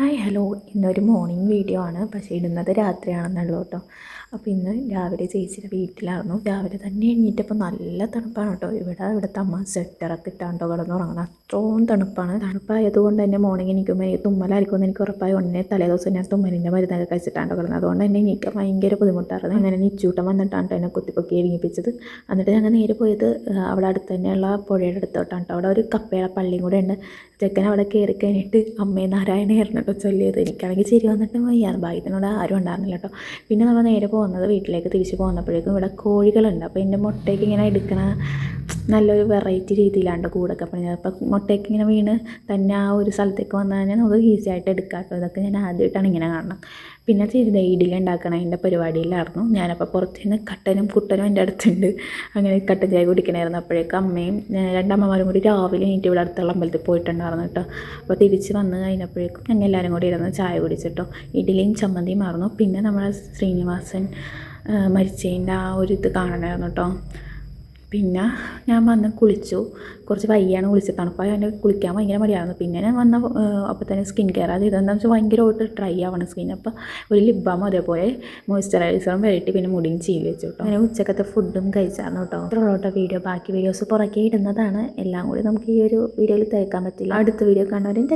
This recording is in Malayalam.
ഹായ് ഹലോ, ഇന്നൊരു മോർണിംഗ് വീഡിയോ ആണ്. പക്ഷേ ഇടുന്നത് രാത്രിയാണെന്നുള്ളൂ കേട്ടോ. അപ്പോൾ ഇന്ന് രാവിലെ ചേച്ചിയുടെ വീട്ടിലായിരുന്നു. രാവിലെ തന്നെ എണീറ്റപ്പോൾ നല്ല തണുപ്പാണ് കേട്ടോ. ഇവിടുത്തെ അമ്മ സ്വെറ്ററൊക്കെ ഇട്ടാണ്ടോ കിടന്നുറങ്ങണം. അത്രയും തണുപ്പാണ്. തണുപ്പായതുകൊണ്ട് തന്നെ മോർണിംഗ് എണീക്കുമ്പോൾ എനിക്ക് തുമ്മലായിരിക്കുമെന്ന് എനിക്ക് ഉറപ്പായി. ഉടനെ തലേദിവസം ഞാൻ തുമ്മലിൻ്റെ മരുന്നൊക്കെ കഴിച്ചിട്ടാണ്ടോ കിടന്നത്. അതുകൊണ്ട് തന്നെ എനിക്ക് ഭയങ്കര ബുദ്ധിമുട്ടായിരുന്നു. അങ്ങനെ നിച്ചൂട്ടം വന്നിട്ടാണ് എന്നെ കുത്തിപ്പൊക്കി എഴുതിപ്പിച്ചത്. എന്നിട്ട് ഞങ്ങൾ നേരെ പോയത് അവിടെ അടുത്ത് തന്നെയുള്ള പുഴയുടെ അടുത്തോട്ടാണ് കേട്ടോ. അവിടെ ഒരു കപ്പയുടെ പള്ളിയും കൂടെ ഉണ്ട്. ചെക്കൻ അവിടെ കയറി കഴിഞ്ഞിട്ട് അമ്മേ നാരായണയായിരുന്നു കേട്ടോ ചൊല്ലിയത്. എനിക്കാണെങ്കിൽ ചിരി വന്നിട്ട് വയ്യാണ്. ഭാഗ്യത്തിനോട് ആരും ഉണ്ടായിരുന്നില്ല കേട്ടോ. പിന്നെ നമ്മൾ നേരെ പോകുന്നത് വീട്ടിലേക്ക് തിരിച്ച് പോകുന്നപ്പോഴേക്കും ഇവിടെ കോഴികളുണ്ട്. അപ്പോൾ എൻ്റെ മുട്ടയ്ക്ക് ഇങ്ങനെ എടുക്കണ നല്ലൊരു വെറൈറ്റി രീതിയിലാണ് കൂടൊക്കെ പണിഞ്ഞത്. അപ്പോൾ മുട്ടയ്ക്ക് ഇങ്ങനെ വീണ് തന്നെ ആ ഒരു സ്ഥലത്തേക്ക് വന്നു കഴിഞ്ഞാൽ നമുക്ക് ഈസി ആയിട്ട് എടുക്കാം കേട്ടോ. ഇതൊക്കെ ഞാൻ ആദ്യമായിട്ടാണ് ഇങ്ങനെ കാണണം. പിന്നെ ചെയ്തത് ഇഡ്ഡലി ഉണ്ടാക്കണതിൻ്റെ പരിപാടിയിലായിരുന്നു. ഞാനപ്പോൾ പുറത്തുനിന്ന് കട്ടനും കുട്ടനും എൻ്റെ അടുത്തുണ്ട്. അങ്ങനെ കട്ടൻ ചായ കുടിക്കണമായിരുന്നു. അപ്പോഴേക്കും അമ്മയും രണ്ടമ്മമാരും കൂടി രാവിലെ എണീറ്റ് ഇവിടെ അടുത്തുള്ള അമ്പലത്തിൽ പോയിട്ടുണ്ടായിരുന്നു കേട്ടോ. അപ്പോൾ തിരിച്ച് വന്ന് കഴിഞ്ഞപ്പോഴേക്കും ഞങ്ങൾ എല്ലാവരും കൂടി ഇരുന്ന് ചായ കുടിച്ചിട്ടോ. ഇഡ്ഡലിയും ചമ്മന്തിയും ആയിരുന്നു. പിന്നെ നമ്മളെ ശ്രീനിവാസൻ മരിച്ചതിൻ്റെ ആ ഒരു ഇത് കാണണമായിരുന്നു കേട്ടോ. പിന്നെ ഞാൻ വന്ന് കുളിച്ചു. കുറച്ച് വയ്യാണ് കുളിച്ചത്. തണുപ്പായി അതിന് കുളിക്കാൻ ഭയങ്കര മടിയായിരുന്നു. പിന്നെ ഞാൻ വന്ന അപ്പോൾ തന്നെ സ്കിൻ കെയർ അത് ഇതെന്താണെന്ന് വെച്ചാൽ ഭയങ്കരമായിട്ട് ഡ്രൈ ആവണം സ്കിൻ. അപ്പോൾ ഒരു ലിപ് ബാമും അതേപോലെ മോയ്സ്ചറൈസറും വരട്ടി പിന്നെ മുടിയും ചീൽ വെച്ചു കേട്ടോ. അങ്ങനെ ഉച്ചക്കത്തെ ഫുഡും കഴിച്ചായിരുന്നു കേട്ടോ. ഇത്രയുള്ള കേട്ടോ വീഡിയോ. ബാക്കി വീഡിയോസ് പുറകെ ഇടുന്നതാണ്. എല്ലാം കൂടി നമുക്ക് ഈ ഒരു വീഡിയോയിൽ തേക്കാൻ പറ്റില്ല. അടുത്ത വീഡിയോ കാണുന്നവരും